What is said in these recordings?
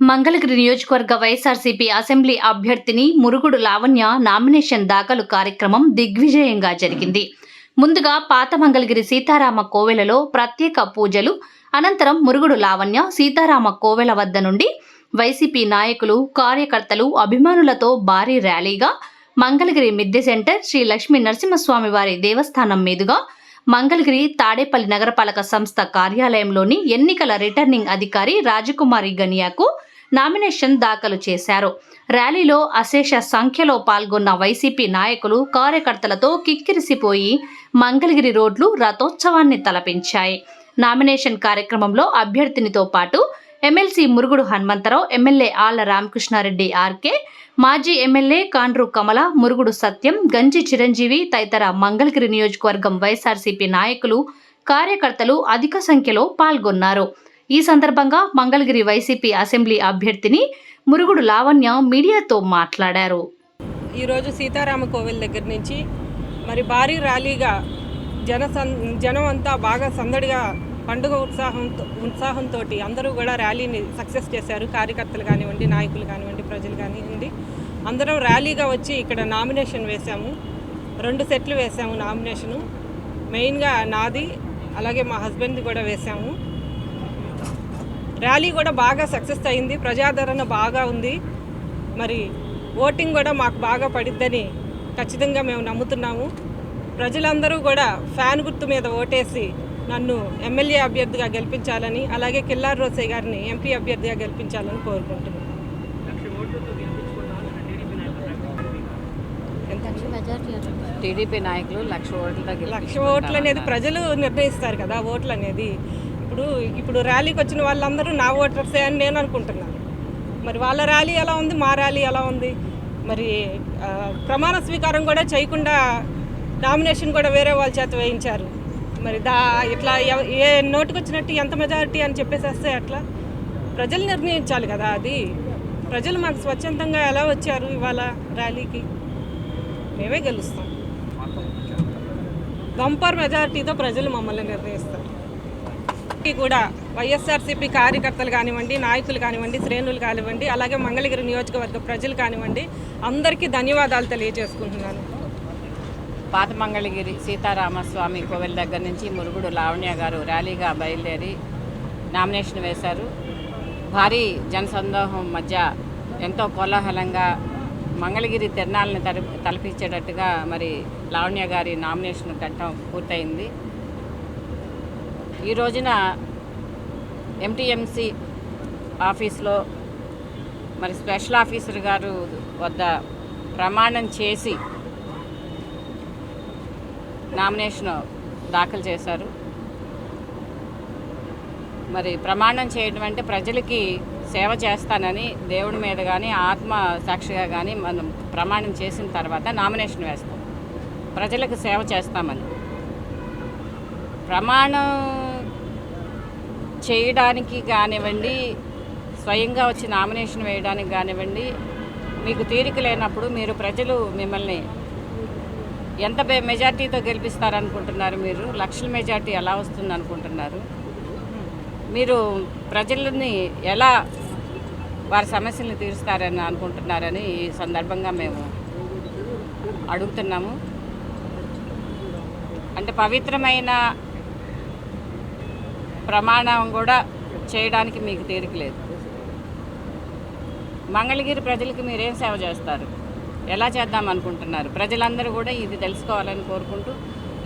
మంగళగిరి నియోజకవర్గ వైఎస్ఆర్సీపీ అసెంబ్లీ అభ్యర్థిని మురుగుడు లావణ్య నామినేషన్ దాఖలు కార్యక్రమం దిగ్విజయంగా జరిగింది. ముందుగా పాత మంగళగిరి సీతారామ కోవెలలో ప్రత్యేక పూజలు అనంతరం మురుగుడు లావణ్య సీతారామ కోవెల వద్ద నుండి వైసీపీ నాయకులు, కార్యకర్తలు, అభిమానులతో భారీ ర్యాలీగా మంగళగిరి మిద్దె సెంటర్ శ్రీ లక్ష్మీ నరసింహస్వామి వారి దేవస్థానం మీదుగా మంగళగిరి తాడేపల్లి నగరపాలక సంస్థ కార్యాలయంలోని ఎన్నికల రిటర్నింగ్ అధికారి రాజకుమారి గనియాకు నామినేషన్ దాఖలు చేశారు. ర్యాలీలో అశేష సంఖ్యలో పాల్గొన్న వైసీపీ నాయకులు, కార్యకర్తలతో కిక్కిరిసిపోయి మంగళగిరి రోడ్లు రథోత్సవాన్ని తలపించాయి. నామినేషన్ కార్యక్రమంలో అభ్యర్థినితో పాటు MLC Murugudu Hanumantharao, MLA Alla Ramakrishna Reddy RK, మాజీ ఎమ్మెల్యే కాండ్రు కమల, మురుగుడు సత్యం, గంజి చిరంజీవి తదితర మంగళగిరి నియోజకవర్గం వైఎస్ఆర్సీపీ నాయకులు, కార్యకర్తలు అధిక సంఖ్యలో పాల్గొన్నారు. ఈ సందర్భంగా మంగళగిరి వైసీపీ అసెంబ్లీ అభ్యర్థిని మురుగుడు లావణ్య మీడియాతో మాట్లాడారు. ఈరోజు సీతారామ కోవెల దగ్గర నుంచి మరి భారీ ర్యాలీగా జనం అంతా బాగా సందడిగా పండుగ ఉత్సాహంతో అందరూ కూడా ర్యాలీని సక్సెస్ చేశారు. కార్యకర్తలు కానివ్వండి, నాయకులు కానివ్వండి, ప్రజలు కానివ్వండి, అందరం ర్యాలీగా వచ్చి ఇక్కడ నామినేషన్ వేశాము. 2 సెట్లు వేసాము నామినేషను. మెయిన్గా నాది, అలాగే మా హస్బెండ్ది కూడా వేశాము. ర్యాలీ కూడా బాగా సక్సెస్ అయింది. ప్రజాదరణ బాగా ఉంది. మరి ఓటింగ్ కూడా మాకు బాగా పడిద్దని ఖచ్చితంగా మేము నమ్ముతున్నాము. ప్రజలందరూ కూడా ఫ్యాన్ గుర్తు మీద ఓటేసి నన్ను ఎమ్మెల్యే అభ్యర్థిగా గెలిపించాలని, అలాగే కిల్లారి రోసయ్య గారిని ఎంపీ అభ్యర్థిగా గెలిపించాలని కోరుకుంటున్నాను. టీడీపీ నాయకులు 1,00,000 ఓట్లు అనేది ప్రజలు నిర్ణయిస్తారు కదా. ఓట్లు అనేది ఇప్పుడు ర్యాలీకి వచ్చిన వాళ్ళందరూ నా ఓటర్సే అని నేను అనుకుంటున్నాను. మరి వాళ్ళ ర్యాలీ ఎలా ఉంది, మా ర్యాలీ ఎలా ఉంది? మరి ప్రమాణ స్వీకారం కూడా చేయకుండా నామినేషన్ కూడా వేరే వాళ్ళ చేత వేయించారు. మరి ఇట్లా ఏ నోటికి వచ్చినట్టు ఎంత మెజారిటీ అని చెప్పేసేస్తే అట్లా ప్రజలు నిర్ణయించాలి కదా. అది ప్రజలు మాకు స్వచ్ఛందంగా ఎలా వచ్చారు ఇవాళ ర్యాలీకి, మేమే గెలుస్తాం. బంపర్ మెజారిటీతో ప్రజలు మమ్మల్ని నిర్ణయిస్తారు. కూడా వైఎస్ఆర్సీపీ కార్యకర్తలు కానివ్వండి, నాయకులు కానివ్వండి, శ్రేణులు కానివ్వండి, అలాగే మంగళగిరి నియోజకవర్గ ప్రజలు కానివ్వండి, అందరికీ ధన్యవాదాలు తెలియజేసుకుంటున్నాను. పాత మంగళగిరి సీతారామస్వామి కోవెల దగ్గర నుంచి మురుగుడు లావణ్య గారు ర్యాలీగా బయలుదేరి నామినేషన్ వేశారు. భారీ జనసందోహం మధ్య ఎంతో కోలాహలంగా మంగళగిరి తిరణాలను తలపించేటట్టుగా మరి లావణ్య గారి నామినేషన్ ఘట్టం పూర్తయింది. ఈ రోజున ఎంటీఎంసీ ఆఫీస్లో మరి స్పెషల్ ఆఫీసర్ గారు వద్ద ప్రమాణం చేసి నామినేషన్ దాఖలు చేశారు. మరి ప్రమాణం చేయడం అంటే ప్రజలకి సేవ చేస్తానని దేవుడి మీద కానీ, ఆత్మ సాక్షిగా కానీ మనం ప్రమాణం చేసిన తర్వాత నామినేషన్ వేస్తాం. ప్రజలకు సేవ చేస్తామని ప్రమాణం చేయడానికి కానివ్వండి, స్వయంగా వచ్చి నామినేషన్ వేయడానికి కానివ్వండి, మీకు తీరిక లేనప్పుడు మీరు ప్రజలు మిమ్మల్ని ఎంత మెజార్టీతో గెలిపిస్తారనుకుంటున్నారు? మీరు లక్షల మెజార్టీ ఎలా వస్తుంది అనుకుంటున్నారు? మీరు ప్రజలని ఎలా వారి సమస్యలను తీరుస్తారని అనుకుంటున్నారని ఈ సందర్భంగా మేము అడుగుతున్నాము. అంటే పవిత్రమైన ప్రమాణం కూడా చేయడానికి మీకు తీరిక లేదు. మంగళగిరి ప్రజలకి మీరేం సేవ చేస్తారు, ఎలా చేద్దాం అనుకుంటున్నారు? ప్రజలందరూ కూడా ఇది తెలుసుకోవాలని కోరుకుంటూ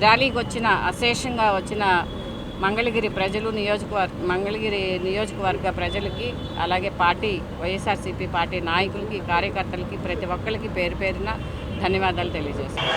ర్యాలీకి వచ్చిన అశేషంగా వచ్చిన మంగళగిరి ప్రజలు, మంగళగిరి నియోజకవర్గ ప్రజలకి, అలాగే పార్టీ వైఎస్ఆర్సీపీ పార్టీ నాయకులకి, కార్యకర్తలకి, ప్రతి ఒక్కరికి పేరు పేరున ధన్యవాదాలు తెలియజేస్తాను.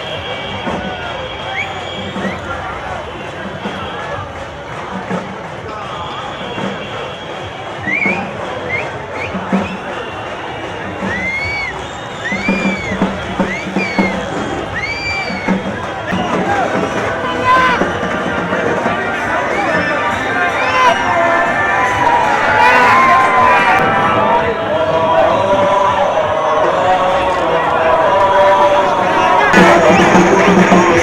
Thank you.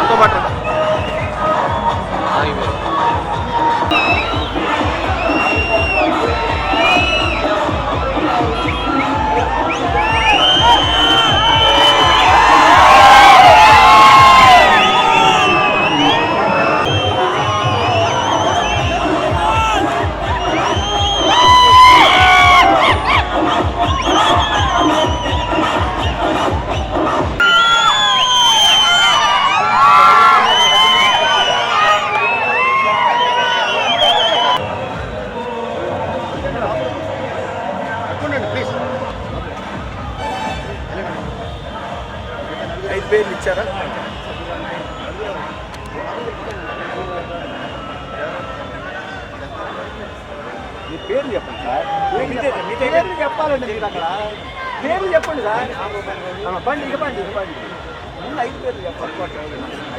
అంతో పాటు ప్లీజ్ 5 పేర్లు ఇచ్చారా? మీ పేర్లు చెప్పండి సార్. పేర్లు చెప్పాలండి మీరు అక్కడ. పేర్లు చెప్పండి సార్. బండి ఇక బండి ముందు 5 పేర్లు చెప్పండి.